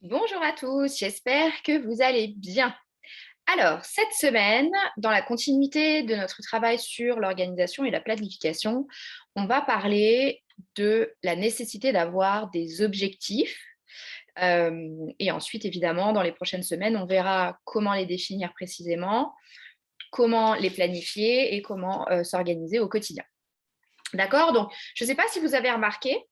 Bonjour à tous, j'espère que vous allez bien. Alors, cette semaine, dans la continuité de notre travail sur l'organisation et la planification, on va parler de la nécessité d'avoir des objectifs. Et ensuite, évidemment, dans les prochaines semaines, on verra comment les définir précisément, comment les planifier et comment s'organiser au quotidien. D'accord? Donc, je ne sais pas si vous avez remarqué,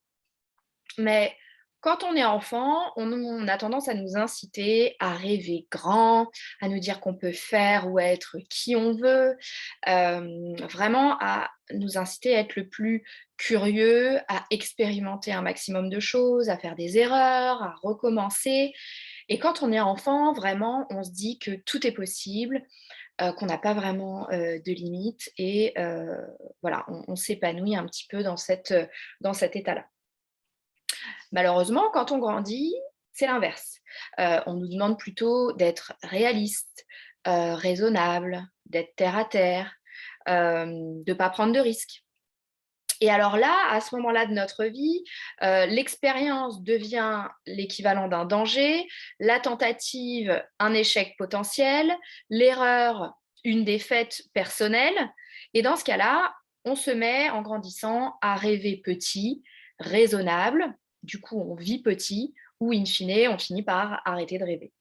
mais quand on est enfant, on a tendance à nous inciter à rêver grand, à nous dire qu'on peut faire ou être qui on veut, vraiment à nous inciter à être le plus curieux, à expérimenter un maximum de choses, à faire des erreurs, à recommencer. Et quand on est enfant, vraiment, on se dit que tout est possible, qu'on n'a pas vraiment, de limites et voilà, on s'épanouit un petit peu dans cet état-là. Malheureusement, quand on grandit, c'est l'inverse. On nous demande plutôt d'être réaliste, raisonnable, d'être terre à terre, de ne pas prendre de risques. Et alors là, à ce moment-là de notre vie, l'expérience devient l'équivalent d'un danger, la tentative, un échec potentiel, l'erreur, une défaite personnelle. Et dans ce cas-là, on se met, en grandissant, à rêver petit, raisonnable. Du coup, on vit petit, ou in fine, on finit par arrêter de rêver.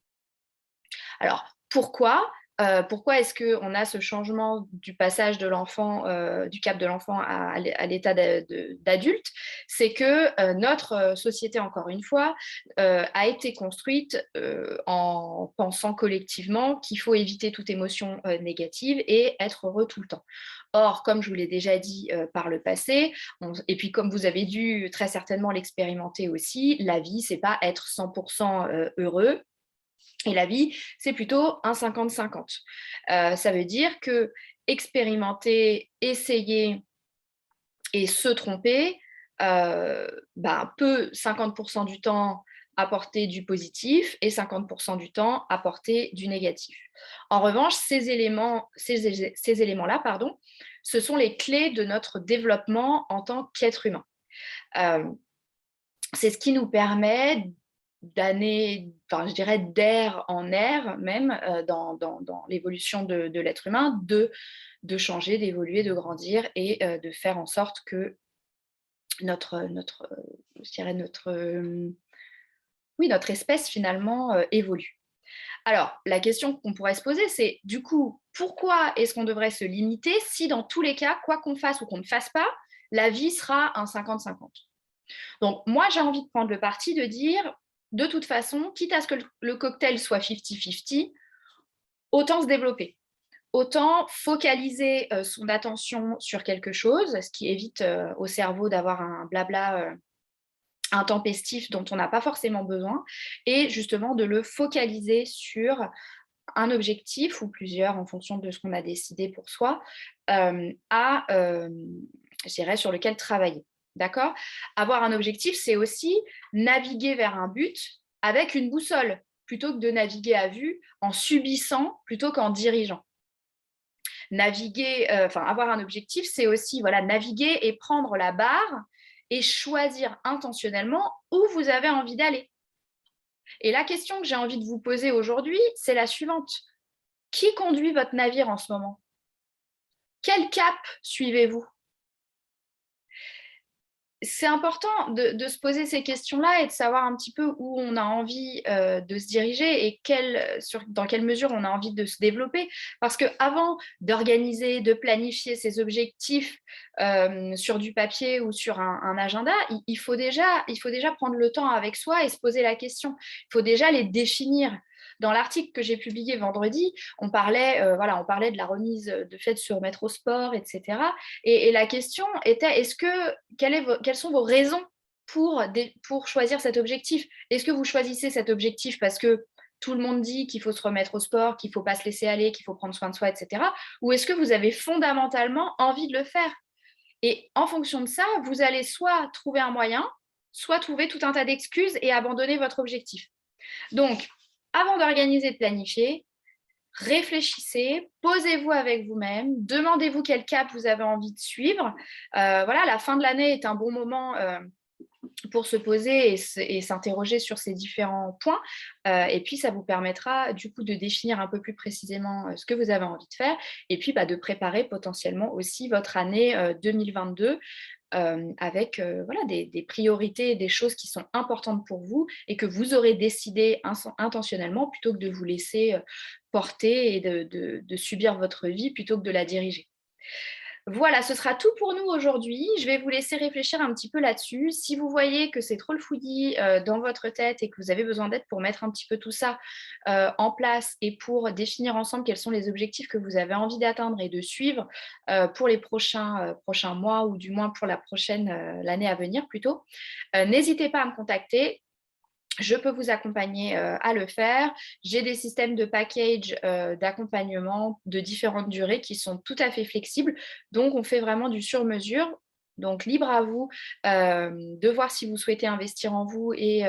Alors, pourquoi? Pourquoi est-ce qu'on a ce changement du passage de l'enfant, du cap de l'enfant à l'état d'adulte? C'est que, notre, société, encore une fois, a été construite, en pensant collectivement qu'il faut éviter toute émotion, négative et être heureux tout le temps. Or, comme je vous l'ai déjà dit, par le passé, et puis comme vous avez dû très certainement l'expérimenter aussi, la vie, c'est pas être 100 heureux, et la vie, c'est plutôt un 50-50. Ça veut dire que expérimenter, essayer et se tromper, peut 50 du temps apporter du positif et 50 du temps apporter du négatif. En revanche, ces éléments-là, pardon, ce sont les clés de notre développement en tant qu'être humain. Euh, c'est ce qui nous permet enfin, je dirais d'air en air même, dans l'évolution de l'être humain, de changer, d'évoluer, de grandir et de faire en sorte que je dirais oui, notre espèce finalement évolue. Alors, la question qu'on pourrait se poser, c'est du coup, pourquoi est-ce qu'on devrait se limiter si dans tous les cas, quoi qu'on fasse ou qu'on ne fasse pas, la vie sera un 50-50? Donc, moi, j'ai envie de prendre le parti de dire, de toute façon, quitte à ce que le cocktail soit 50-50, autant se développer. Autant focaliser son attention sur quelque chose, ce qui évite au cerveau d'avoir un blabla intempestif dont on n'a pas forcément besoin, et justement de le focaliser sur un objectif ou plusieurs en fonction de ce qu'on a décidé pour soi, je dirais, sur lequel travailler. D'accord? Avoir un objectif, c'est aussi naviguer vers un but avec une boussole, plutôt que de naviguer à vue en subissant plutôt qu'en dirigeant. Avoir un objectif, c'est aussi voilà, naviguer et prendre la barre et choisir intentionnellement où vous avez envie d'aller. Et la question que j'ai envie de vous poser aujourd'hui, c'est la suivante. Qui conduit votre navire en ce moment? Quel cap suivez-vous? C'est important de se poser ces questions-là et de savoir un petit peu où on a envie de se diriger et dans quelle mesure on a envie de se développer. Parce qu'avant d'organiser, de planifier ses objectifs sur du papier ou sur un agenda, il faut déjà prendre le temps avec soi et se poser la question. Il faut déjà les définir. Dans l'article que j'ai publié vendredi, on parlait de la remise de fait de se remettre au sport, etc. Et la question était, quelles sont vos raisons pour choisir cet objectif? Est-ce que vous choisissez cet objectif parce que tout le monde dit qu'il faut se remettre au sport, qu'il ne faut pas se laisser aller, qu'il faut prendre soin de soi, etc. Ou est-ce que vous avez fondamentalement envie de le faire? Et en fonction de ça, vous allez soit trouver un moyen, soit trouver tout un tas d'excuses et abandonner votre objectif. Donc, avant d'organiser, de planifier, réfléchissez, posez-vous avec vous-même, demandez-vous quel cap vous avez envie de suivre. Voilà, la fin de l'année est un bon moment pour se poser et s'interroger sur ces différents points. Et puis, ça vous permettra du coup de définir un peu plus précisément ce que vous avez envie de faire et puis de préparer potentiellement aussi votre année 2022 avec voilà, des priorités, des choses qui sont importantes pour vous et que vous aurez décidé intentionnellement plutôt que de vous laisser porter et de subir votre vie plutôt que de la diriger. Voilà, ce sera tout pour nous aujourd'hui. Je vais vous laisser réfléchir un petit peu là-dessus. Si vous voyez que c'est trop le fouillis dans votre tête et que vous avez besoin d'aide pour mettre un petit peu tout ça en place et pour définir ensemble quels sont les objectifs que vous avez envie d'atteindre et de suivre pour les prochains mois ou du moins pour l'année à venir plutôt, n'hésitez pas à me contacter. Je peux vous accompagner à le faire. J'ai des systèmes de package d'accompagnement de différentes durées qui sont tout à fait flexibles. Donc, on fait vraiment du sur-mesure. Donc, libre à vous de voir si vous souhaitez investir en vous et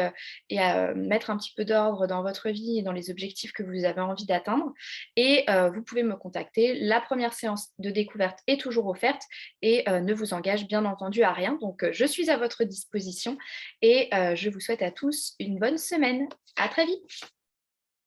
mettre un petit peu d'ordre dans votre vie et dans les objectifs que vous avez envie d'atteindre. Et vous pouvez me contacter. La première séance de découverte est toujours offerte et ne vous engage bien entendu à rien. Donc, je suis à votre disposition et je vous souhaite à tous une bonne semaine. À très vite.